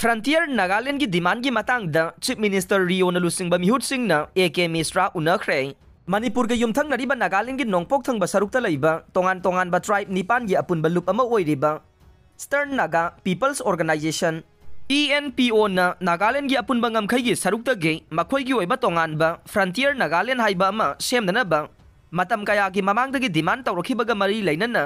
Frontier Nagaland की demand की matangda Chief Minister Rio Nalusingba mihutsinna AK Misra unakre Manipur के युमथंगनरिबा Nagaland की Nongpok थंगबा सरukta लैबा तोंगान-तोंगानबा tribe निपान की अपुनबा लुप अमा ओइरिबा Stern Naga People's Organization ENPO na Nagaland की अपुनबा ngamkhai की सरukta ge मखोई की ओइबा तोंगानबा Frontier Nagaland हाइबा अमा सेमदनबा matam kaya की mamangdagi demand tawrakhibaga mari lainana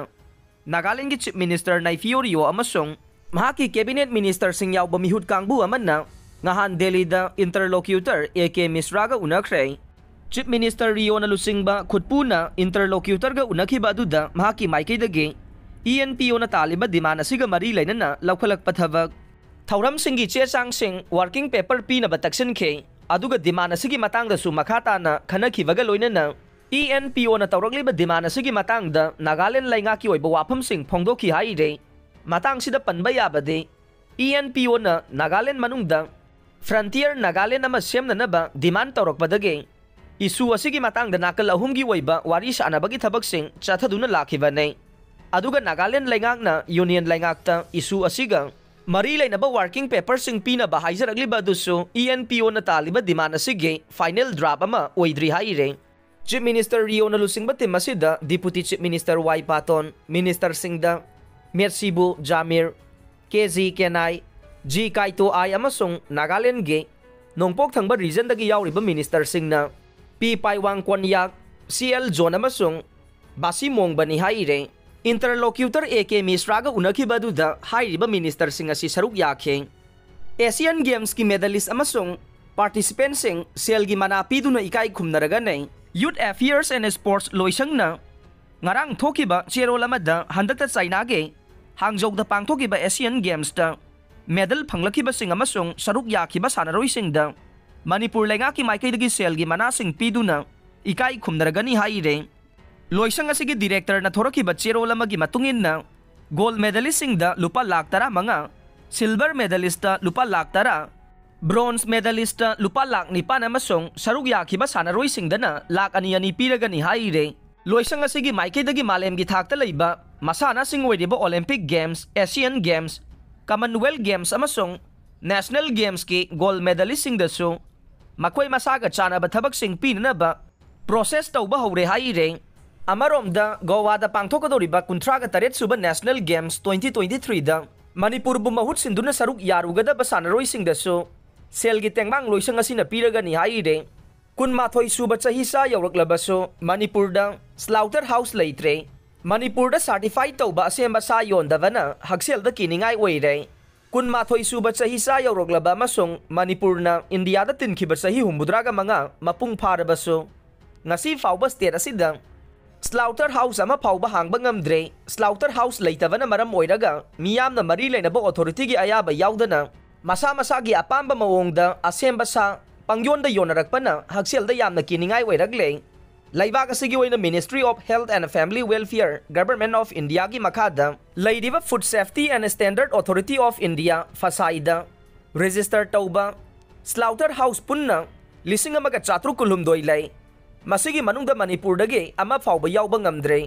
Nagaland की Chief Minister Naifio Rio amasung mahaki cabinet minister sing yawba mihut kangbu amanna ngahan Delhi da interlocutor AK Misra ga unakre Chief Minister Rio Nalusingba khutpuna interlocutor ga unakhiba aduda mahaki maikei dage ENPO na taliba demand asiga mari lainana lawkhalak pathabak thauram singi che chang sing working paper pi na bataksin khe aduga demand asigi matangda su makhata na khanakhibaga loinana ENPO na tawragliba demand asigi matangda Nagaland lainga ki oiba wafam sing phongdokhi haire matang sida panba yabade ENPO na Nagaland manungda Frontier Nagaland ama semnanaba demand tawrakpadage isu asigi matangda nakal ahumgi oiba wari sanabagi thabak sing chathaduna lakhibane aduga Nagaland laingak na union laingakta isu asiga mari lainaba working paper sing pina ba haizaragliba dusu ENPO na taliba demand asigi final draft ama oidri haire Chief Minister Rio Nalusingba timasida Deputy Chief Minister Y Paton Minister Singda Mersibu Jamir KZ Kenai G Kaito ay amasung Nagaland ge nongpok thangba region dagi yawriba minister singna P Paiwang Kwanyak CL John amasung Basi Mongbani haire interlocutor AK Misra ga unakhiba duda hairiba minister sing asi saruk yakhe Asian Games ki medalist amasung participants sing sel gi manapi duna ikai khumnaraga nei Youth Affairs and Sports loisangna ngarang thokiba cherol amada handakta China ge Hangzhou da pangthokiba Asian Games da medal phanglakhiba sing amasung saruk yakhiba sanaroi singda Manipur lenga ki maikei dagi sel gi mana sing piduna ikai khumnaragani haire loisang asigi director na thorakiba cherol amagi matungin na gold medalist singda lupa lakh tara manga silver medalist da lupa lakh tara Bronze medalist lupa lakh nipan amasung saruk yakhiba sanaroi singdana lakh ani piragani haire loisang asigi maikei dagi malem gi thakta leiba masana sing oiriba Olympic Games Asian Games Commonwealth Games amasung National Games ki gold medalist singdasu makhoi masaga chanaba thabak sing pinanaba process tawba hore haire amaromda Goa da pangthokadoriba 38 suba National Games 2023 da Manipur bu mahut sinduna saruk yarugada basanaroi singdasu Selgi tengbang loisang asina piragani haire kunmathoi suba chahi sa yawraklabaso Manipur da slaughterhouse leitre Manipur da certified tawba asemba sa yondavana haksel da kiningai oire kunmathoi suba chahi sa yawraklaba masung Manipur na India da tinkhiba chahi humbudraga manga mapung pharabaso ngasi fawba state asida slaughterhouse ama fawba hangba ngamdre slaughterhouse leitavana maram oiraga miyamna mari leinaba authority gi ayaba yaudana masa gi apamba mawongda asemba sa pangyonda yonarakpana hakselda yamna kiningai oiragle laibak asigi oina Ministry of Health and Family Welfare Government of India gi makhada laidiba Food Safety and Standard Authority of India fasaida register tauba slaughterhouse punna lising amaga chatru kulhumdoi lai masigi manungda Manipur dage ama fawba yawba ngamdre